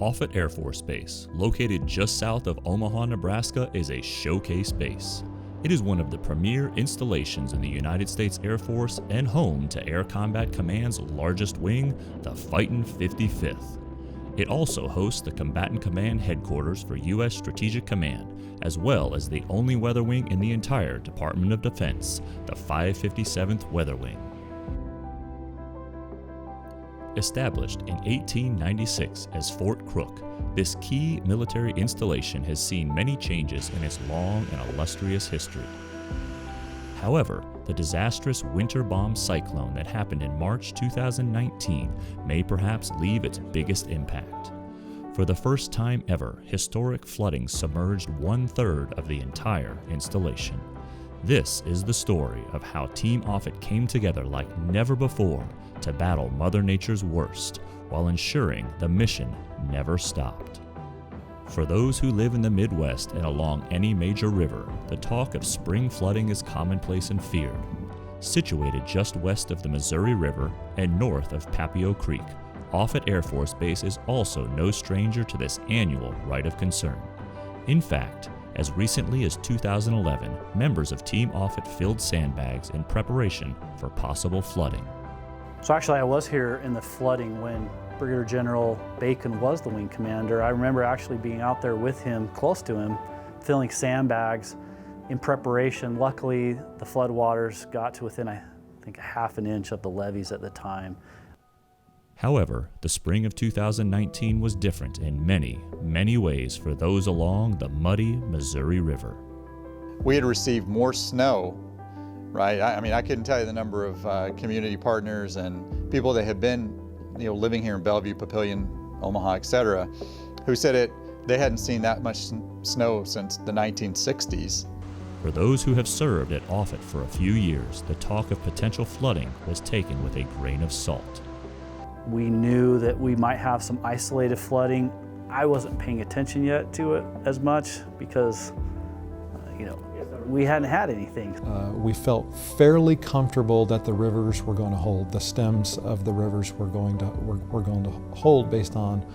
Offutt Air Force Base, located just south of Omaha, Nebraska, is a showcase base. It is one of the premier installations in the United States Air Force and home to Air Combat Command's largest wing, the Fightin' 55th. It also hosts the Combatant Command headquarters for U.S. Strategic Command, as well as the only weather wing in the entire Department of Defense, the 557th Weather Wing. Established in 1896 as Fort Crook, this key military installation has seen many changes in its long and illustrious history. However, the disastrous winter bomb cyclone that happened in March 2019 may perhaps leave its biggest impact. For the first time ever, historic flooding submerged 1/3 of the entire installation. This is the story of how Team Offutt came together like never before to battle Mother Nature's worst while ensuring the mission never stopped. For those who live in the Midwest and along any major river, the talk of spring flooding is commonplace and feared. Situated just west of the Missouri River and north of Papio Creek, Offutt Air Force Base is also no stranger to this annual rite of concern. In fact, as recently as 2011, members of Team Offutt filled sandbags in preparation for possible flooding. So actually I was here in the flooding when Brigadier General Bacon was the wing commander. I remember actually being out there with him, close to him, filling sandbags in preparation. Luckily, the floodwaters got to within, I think, a half an inch of the levees at the time. However, the spring of 2019 was different in many, many ways for those along the muddy Missouri River. We had received more snow, right? I mean, I couldn't tell you the number of community partners and people that have been, living here in Bellevue, Papillion, Omaha, etc., who said they hadn't seen that much snow since the 1960s. For those who have served at Offutt for a few years, the talk of potential flooding was taken with a grain of salt. We knew that we might have some isolated flooding. I wasn't paying attention yet to it as much because, we hadn't had anything. We felt fairly comfortable that the rivers were going to hold. The stems of the rivers were going to hold based on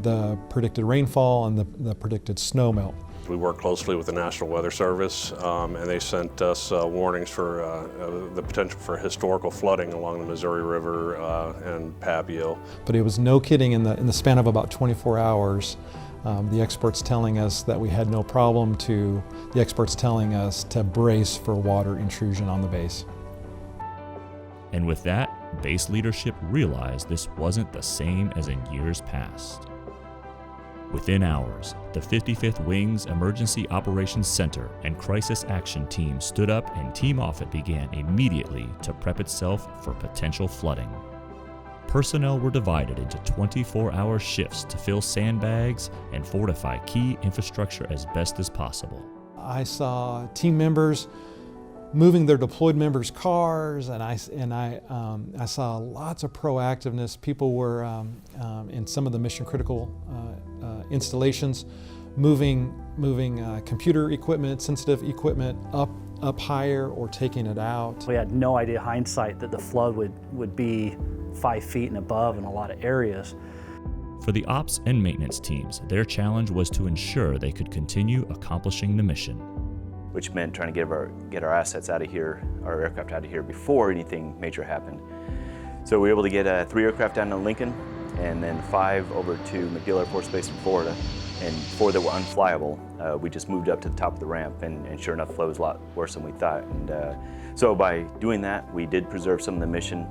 the predicted rainfall and the predicted snow melt. We work closely with the National Weather Service, and they sent us warnings for the potential for historical flooding along the Missouri River and Papio. But it was no kidding, in the span of about 24 hours, the experts telling us that we had no problem to the experts telling us to brace for water intrusion on the base. And with that, base leadership realized this wasn't the same as in years past. Within hours, the 55th Wing's Emergency Operations Center and Crisis Action Team stood up and Team Offutt began immediately to prep itself for potential flooding. Personnel were divided into 24-hour shifts to fill sandbags and fortify key infrastructure as best as possible. I saw team members moving their deployed members' cars, and I saw lots of proactiveness. People were in some of the mission-critical installations, moving computer equipment, sensitive equipment up higher or taking it out. We had no idea, hindsight, that the flood would be 5 feet and above in a lot of areas. For the ops and maintenance teams, their challenge was to ensure they could continue accomplishing the mission. Which meant trying to get our assets out of here, our aircraft out of here before anything major happened. So we were able to get 3 aircraft down to Lincoln and then 5 over to MacDill Air Force Base in Florida, and 4 that were unflyable. We just moved up to the top of the ramp, and sure enough, the flow was a lot worse than we thought. And so by doing that, we did preserve some of the mission.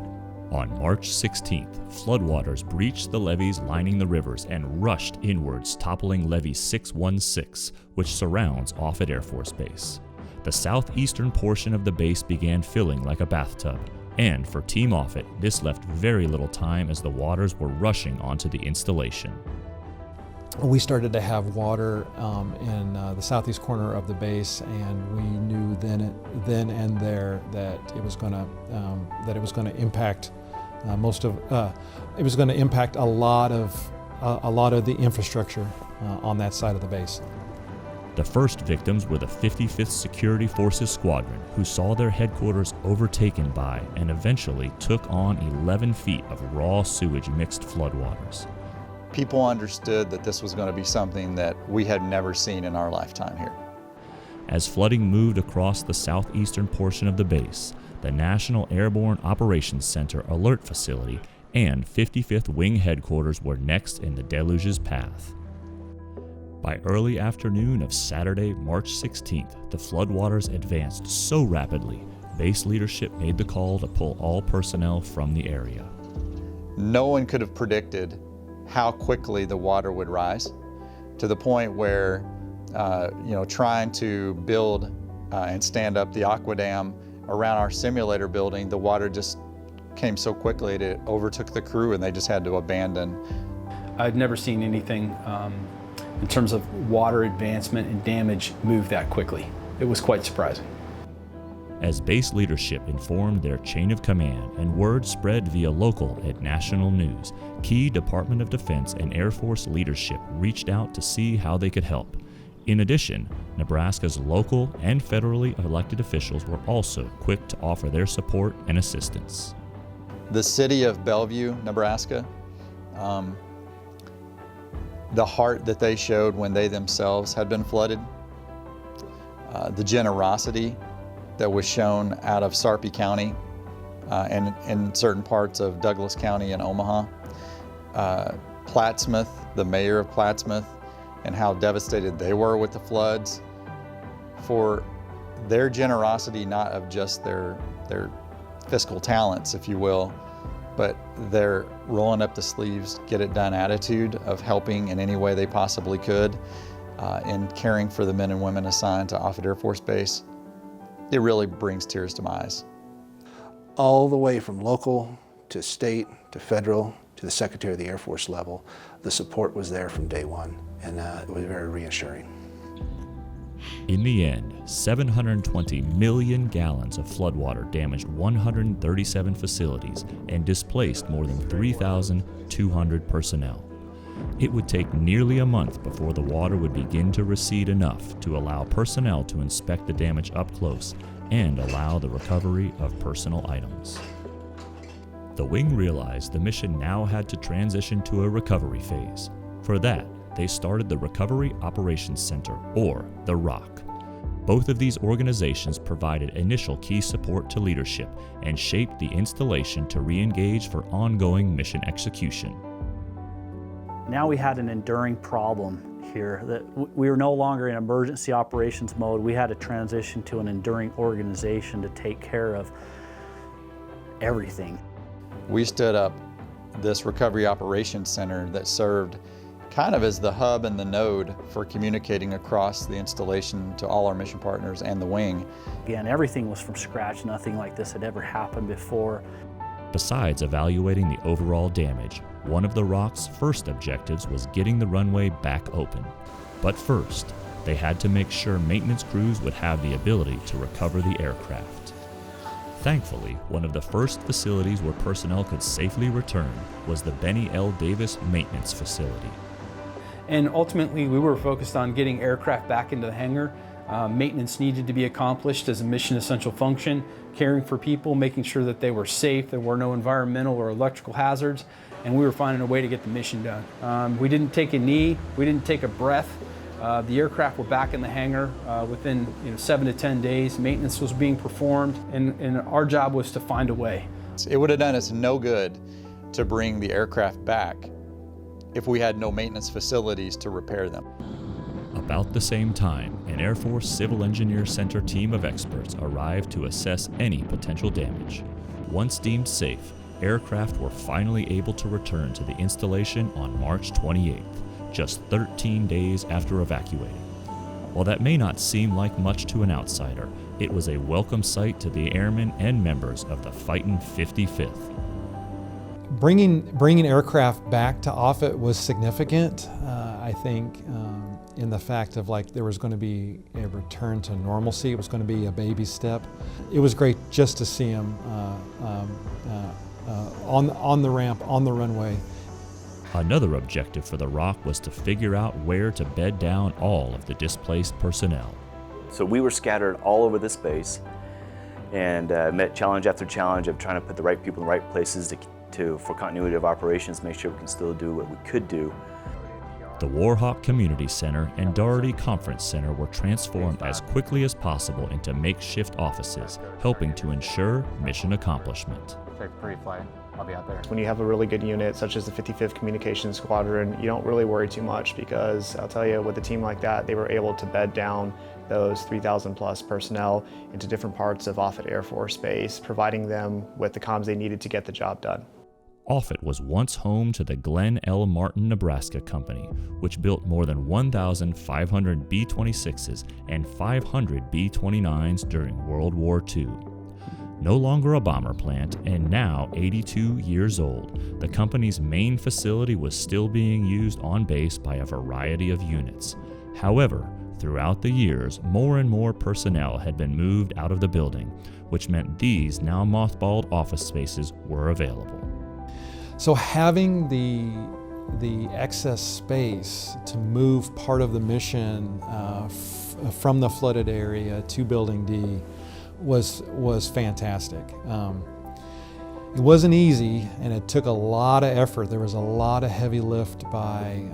On March 16th, floodwaters breached the levees lining the rivers and rushed inwards, toppling Levee 616, which surrounds Offutt Air Force Base. The southeastern portion of the base began filling like a bathtub, and for Team Offutt, this left very little time as the waters were rushing onto the installation. We started to have water in the southeast corner of the base, and we knew then and there that it was going to impact it was going to impact a lot of the infrastructure on that side of the base. The first victims were the 55th Security Forces Squadron, who saw their headquarters overtaken by and eventually took on 11 feet of raw sewage mixed floodwaters. people understood that this was going to be something that we had never seen in our lifetime here. As flooding moved across the southeastern portion of the base, the National Airborne Operations Center Alert Facility and 55th Wing Headquarters were next in the deluge's path. By early afternoon of Saturday, March 16th, the floodwaters advanced so rapidly, base leadership made the call to pull all personnel from the area. No one could have predicted how quickly the water would rise, to the point where trying to build and stand up the aqua dam around our simulator building, the water just came so quickly it overtook the crew and they just had to abandon. I'd never seen anything in terms of water advancement and damage move that quickly. It was quite surprising. As base leadership informed their chain of command and word spread via local and national news, key Department of Defense and Air Force leadership reached out to see how they could help. In addition, Nebraska's local and federally elected officials were also quick to offer their support and assistance. The city of Bellevue, Nebraska, the heart that they showed when they themselves had been flooded, the generosity that was shown out of Sarpy County and in certain parts of Douglas County and Omaha, Plattsmouth, the mayor of Plattsmouth, and how devastated they were with the floods, for their generosity, not of just their fiscal talents, if you will, but their rolling up the sleeves, get it done attitude of helping in any way they possibly could in caring for the men and women assigned to Offutt Air Force Base. It really brings tears to my eyes. All the way from local to state to federal to the Secretary of the Air Force level, the support was there from day one, and it was very reassuring. In the end, 720 million gallons of floodwater damaged 137 facilities and displaced more than 3,200 personnel. It would take nearly a month before the water would begin to recede enough to allow personnel to inspect the damage up close and allow the recovery of personal items. The wing realized the mission now had to transition to a recovery phase. For that, they started the Recovery Operations Center, or the ROC. Both of these organizations provided initial key support to leadership and shaped the installation to re-engage for ongoing mission execution. Now we had an enduring problem here, that we were no longer in emergency operations mode. We had to transition to an enduring organization to take care of everything. We stood up this Recovery Operations Center that served kind of as the hub and the node for communicating across the installation to all our mission partners and the wing. Again, everything was from scratch. Nothing like this had ever happened before. Besides evaluating the overall damage, one of the ROC's first objectives was getting the runway back open. But first, they had to make sure maintenance crews would have the ability to recover the aircraft. Thankfully, one of the first facilities where personnel could safely return was the Benny L. Davis Maintenance Facility. And ultimately, we were focused on getting aircraft back into the hangar. Maintenance needed to be accomplished as a mission essential function, caring for people, making sure that they were safe, there were no environmental or electrical hazards, and we were finding a way to get the mission done. We didn't take a knee, we didn't take a breath. The aircraft were back in the hangar within 7 to 10 days. Maintenance was being performed, and our job was to find a way. It would have done us no good to bring the aircraft back if we had no maintenance facilities to repair them. About the same time, an Air Force Civil Engineer Center team of experts arrived to assess any potential damage. Once deemed safe, aircraft were finally able to return to the installation on March 28th, just 13 days after evacuating. While that may not seem like much to an outsider, it was a welcome sight to the airmen and members of the Fightin' 55th. Bringing aircraft back to Offutt was significant, I think, in the fact of there was going to be a return to normalcy. It was going to be a baby step. It was great just to see them on the ramp, on the runway. Another objective for the ROC was to figure out where to bed down all of the displaced personnel. So we were scattered all over this base and met challenge after challenge of trying to put the right people in the right places for continuity of operations, make sure we can still do what we could do. The Warhawk Community Center and Doherty Conference Center were transformed as quickly as possible into makeshift offices, helping to ensure mission accomplishment. Pretty flight. I'll be out there. When you have a really good unit, such as the 55th Communications Squadron, you don't really worry too much because I'll tell you, with a team like that, they were able to bed down those 3,000 plus personnel into different parts of Offutt Air Force Base, providing them with the comms they needed to get the job done. Offutt was once home to the Glenn L. Martin, Nebraska Company, which built more than 1,500 B-26s and 500 B-29s during World War II. No longer a bomber plant and now 82 years old, the company's main facility was still being used on base by a variety of units. However, throughout the years, more and more personnel had been moved out of the building, which meant these now mothballed office spaces were available. So having the excess space to move part of the mission from the flooded area to Building D was fantastic. It wasn't easy, and it took a lot of effort. There was a lot of heavy lift by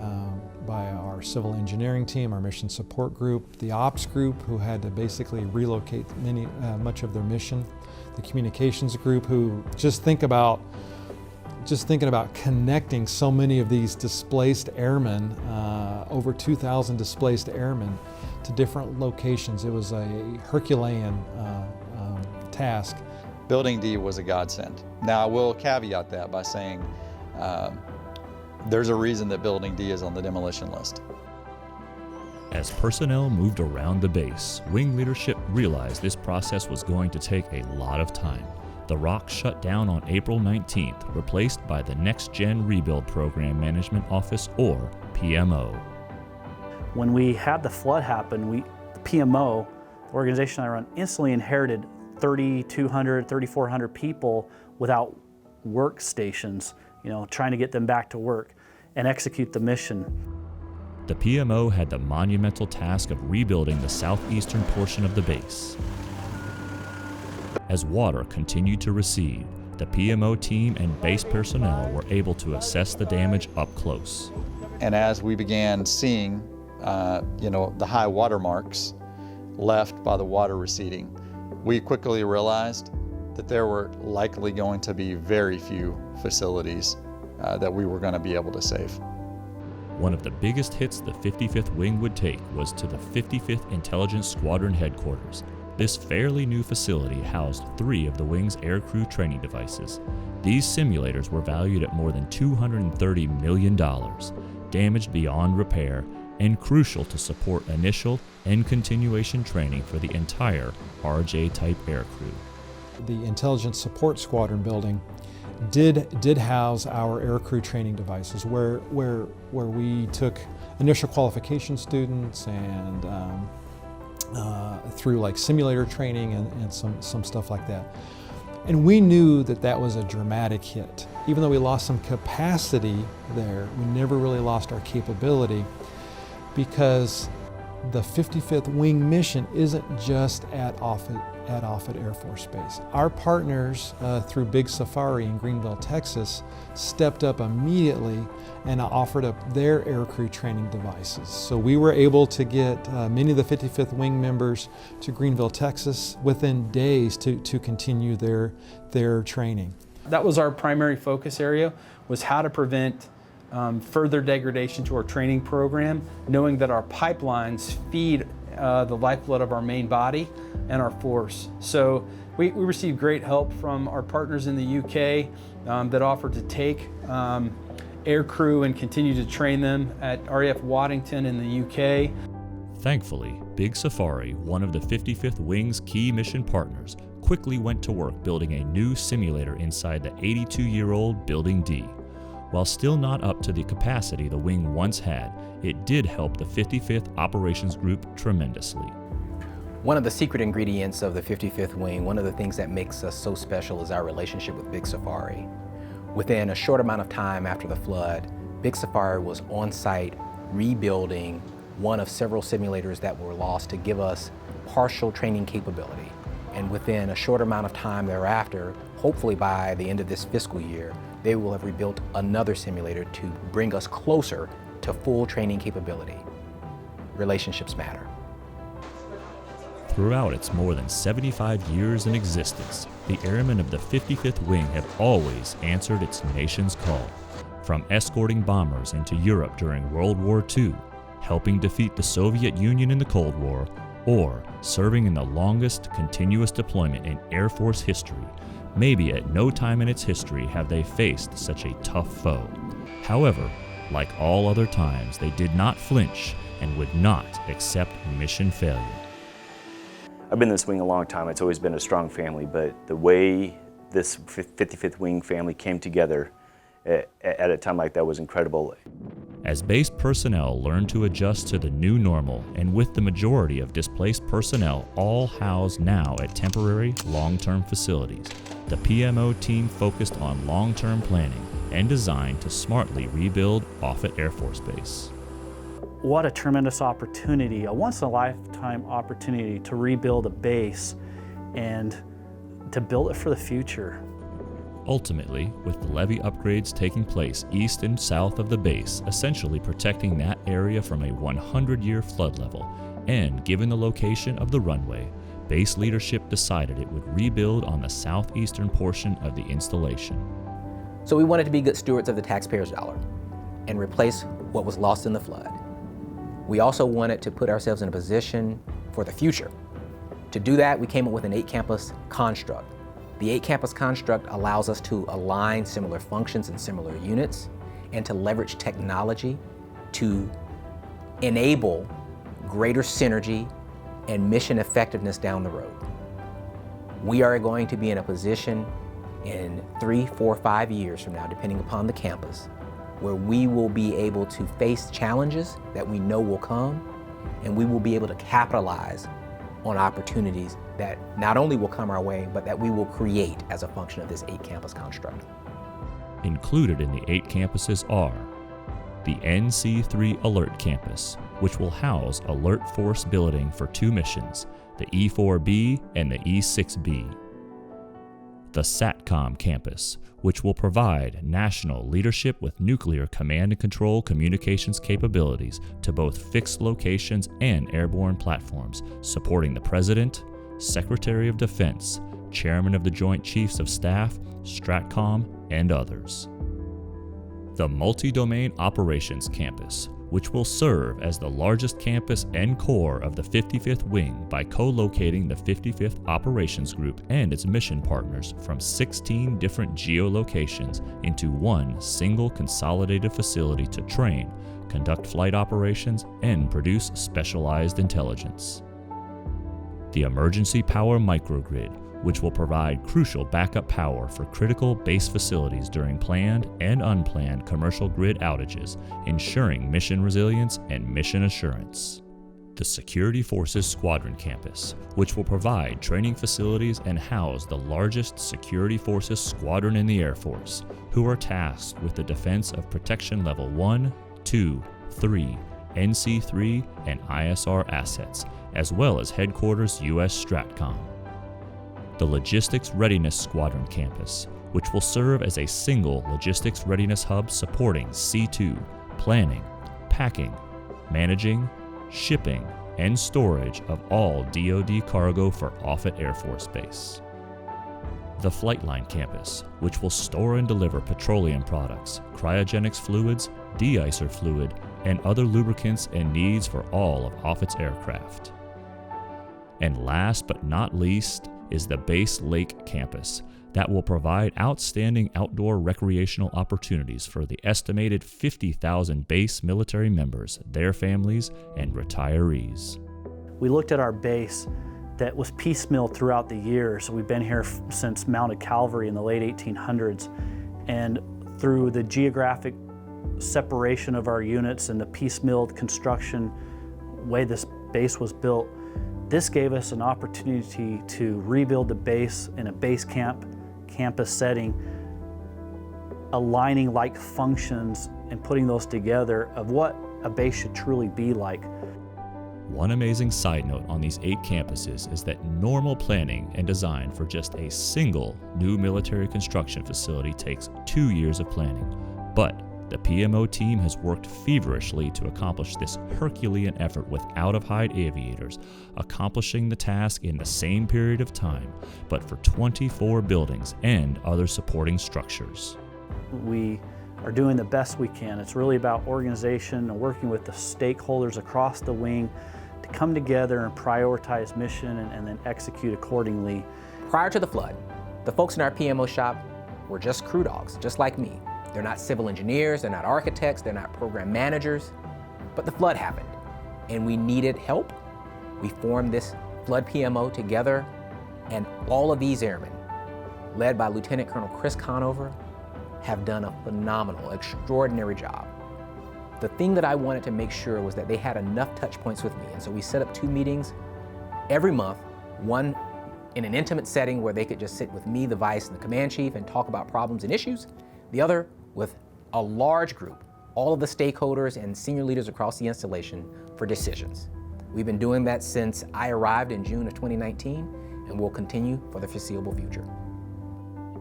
our civil engineering team, our mission support group, the ops group, who had to basically relocate much of their mission, the communications group, who just thinking about connecting so many of these displaced airmen, over 2,000 displaced airmen, to different locations. It was a Herculean task. Building D was a godsend. Now I will caveat that by saying there's a reason that Building D is on the demolition list. As personnel moved around the base, wing leadership realized this process was going to take a lot of time. The ROC shut down on April 19th, replaced by the Next Gen Rebuild Program Management Office, or PMO. When we had the flood happen, the PMO, the organization I run, instantly inherited 3,200, 3,400 people without workstations, trying to get them back to work and execute the mission. The PMO had the monumental task of rebuilding the southeastern portion of the base. As water continued to recede, the PMO team and base personnel were able to assess the damage up close. And as we began seeing, the high water marks left by the water receding, we quickly realized that there were likely going to be very few facilities that we were going to be able to save. One of the biggest hits the 55th Wing would take was to the 55th Intelligence Squadron headquarters. This fairly new facility housed 3 of the Wing's aircrew training devices. These simulators were valued at more than $230 million, damaged beyond repair, and crucial to support initial and continuation training for the entire RJ-type aircrew. The Intelligence Support Squadron building did house our aircrew training devices, where we took initial qualification students and through like simulator training and some stuff like that. And we knew that was a dramatic hit. Even though we lost some capacity there, we never really lost our capability, because the 55th Wing mission isn't just at Offutt Air Force Base. Our partners through Big Safari in Greenville, Texas, stepped up immediately and offered up their aircrew training devices. So we were able to get many of the 55th Wing members to Greenville, Texas within days to continue their training. That was our primary focus area, was how to prevent further degradation to our training program, knowing that our pipelines feed the lifeblood of our main body and our force. So we received great help from our partners in the UK that offered to take air crew and continue to train them at RAF Waddington in the UK. Thankfully, Big Safari, one of the 55th Wing's key mission partners, quickly went to work building a new simulator inside the 82-year-old Building D. While still not up to the capacity the Wing once had, it did help the 55th Operations Group tremendously. One of the secret ingredients of the 55th Wing, one of the things that makes us so special, is our relationship with Big Safari. Within a short amount of time after the flood, Big Safari was on site rebuilding one of several simulators that were lost to give us partial training capability. And within a short amount of time thereafter, hopefully by the end of this fiscal year, they will have rebuilt another simulator to bring us closer to full training capability. Relationships matter. Throughout its more than 75 years in existence, the airmen of the 55th Wing have always answered its nation's call. From escorting bombers into Europe during World War II, helping defeat the Soviet Union in the Cold War, or serving in the longest continuous deployment in Air Force history, maybe at no time in its history have they faced such a tough foe. However, like all other times, they did not flinch and would not accept mission failure. I've been in this wing a long time. It's always been a strong family, but the way this 55th Wing family came together at a time like that was incredible. As base personnel learn to adjust to the new normal, and with the majority of displaced personnel all housed now at temporary long-term facilities, the PMO team focused on long-term planning and designed to smartly rebuild Offutt Air Force Base. What a tremendous opportunity, a once-in-a-lifetime opportunity to rebuild a base and to build it for the future. Ultimately, with the levee upgrades taking place east and south of the base, essentially protecting that area from a 100-year flood level, and given the location of the runway, base leadership decided it would rebuild on the southeastern portion of the installation. So we wanted to be good stewards of the taxpayers' dollar and replace what was lost in the flood. We also wanted to put ourselves in a position for the future. To do that, we came up with an 8-campus construct. The 8-campus construct allows us to align similar functions and similar units and to leverage technology to enable greater synergy and mission effectiveness down the road. We are going to be in a position in 3, 4, 5 years from now, depending upon the campus, where we will be able to face challenges that we know will come, and we will be able to capitalize on opportunities that not only will come our way, but that we will create as a function of this 8-campus construct. Included in the 8 campuses are the NC3 Alert Campus, which will house Alert Force Billeting for 2 missions, the E4B and the E6B. The SATCOM Campus, which will provide national leadership with nuclear command and control communications capabilities to both fixed locations and airborne platforms, supporting the President, Secretary of Defense, Chairman of the Joint Chiefs of Staff, STRATCOM, and others. The Multi-Domain Operations Campus, which will serve as the largest campus and core of the 55th Wing by co-locating the 55th Operations Group and its mission partners from 16 different geolocations into one single consolidated facility to train, conduct flight operations, and produce specialized intelligence. The Emergency Power Microgrid, which will provide crucial backup power for critical base facilities during planned and unplanned commercial grid outages, ensuring mission resilience and mission assurance. The Security Forces Squadron Campus, which will provide training facilities and house the largest Security Forces squadron in the Air Force, who are tasked with the defense of Protection Level 1, 2, 3, NC3, and ISR assets, as well as Headquarters U.S. STRATCOM. The Logistics Readiness Squadron Campus, which will serve as a single logistics readiness hub supporting C2, planning, packing, managing, shipping, and storage of all DoD cargo for Offutt Air Force Base. The Flightline Campus, which will store and deliver petroleum products, cryogenics fluids, de-icer fluid, and other lubricants and needs for all of Offutt's aircraft. And last but not least is the Base Lake Campus that will provide outstanding outdoor recreational opportunities for the estimated 50,000 base military members, their families, and retirees. We looked at our base that was piecemeal throughout the years. We've been here since Mounted Cavalry in the late 1800s, and through the geographic separation of our units and the piecemealed construction way this base was built, this gave us an opportunity to rebuild the base in a base campus setting, aligning like functions and putting those together of what a base should truly be like. One amazing side note on these 8 campuses is that normal planning and design for just a single new military construction facility takes 2 years of planning. But the PMO team has worked feverishly to accomplish this Herculean effort with out-of-hide aviators, accomplishing the task in the same period of time, but for 24 buildings and other supporting structures. We are doing the best we can. It's really about organization and working with the stakeholders across the wing to come together and prioritize mission and then execute accordingly. Prior to the flood, the folks in our PMO shop were just crew dogs, just like me. They're not civil engineers, they're not architects, they're not program managers, but the flood happened and we needed help. We formed this flood PMO together, and all of these airmen, led by Lieutenant Colonel Chris Conover, have done a phenomenal, extraordinary job. The thing that I wanted to make sure was that they had enough touch points with me, and so we set up 2 meetings every month, one in an intimate setting where they could just sit with me, the vice, and the command chief and talk about problems and issues, the other with a large group, all of the stakeholders and senior leaders across the installation for decisions. We've been doing that since I arrived in June of 2019, and will continue for the foreseeable future.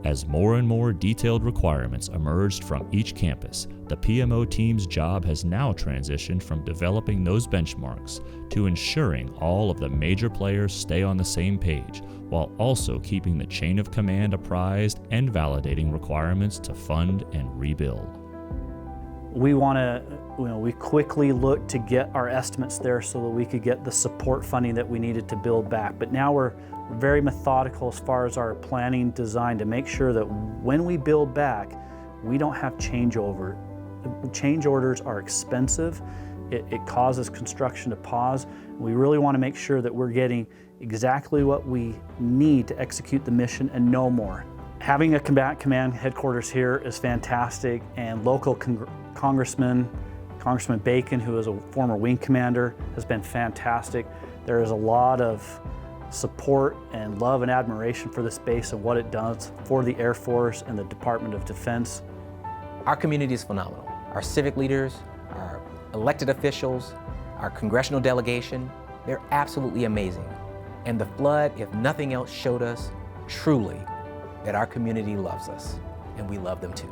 As more and more detailed requirements emerged from each campus, the PMO team's job has now transitioned from developing those benchmarks to ensuring all of the major players stay on the same page, while also keeping the chain of command apprised and validating requirements to fund and rebuild. We we quickly looked to get our estimates there so that we could get the support funding that we needed to build back. But now we're very methodical as far as our planning design to make sure that when we build back, we don't have changeover. Change orders are expensive. It causes construction to pause. We really want to make sure that we're getting exactly what we need to execute the mission and no more. Having a combat command headquarters here is fantastic, and local Congressman Bacon, who is a former wing commander, has been fantastic. There is a lot of support and love and admiration for this base and what it does for the Air Force and the Department of Defense. Our community is phenomenal. Our civic leaders, our elected officials, our congressional delegation, they're absolutely amazing. And the flood, if nothing else, showed us truly that our community loves us, and we love them too.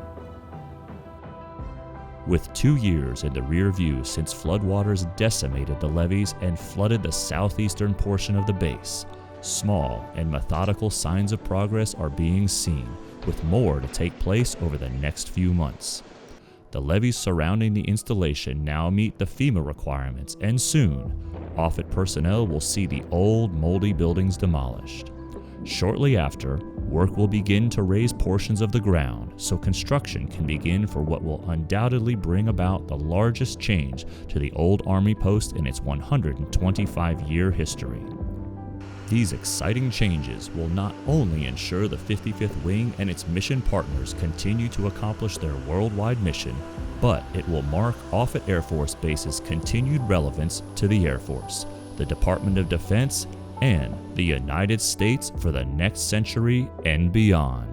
With 2 years in the rear view since floodwaters decimated the levees and flooded the southeastern portion of the base, small and methodical signs of progress are being seen, with more to take place over the next few months. The levees surrounding the installation now meet the FEMA requirements, and soon, Offutt personnel will see the old, moldy buildings demolished. Shortly after, work will begin to raise portions of the ground so construction can begin for what will undoubtedly bring about the largest change to the old Army post in its 125-year history. These exciting changes will not only ensure the 55th Wing and its mission partners continue to accomplish their worldwide mission, but it will mark Offutt Air Force Base's continued relevance to the Air Force, the Department of Defense, and the United States for the next century and beyond.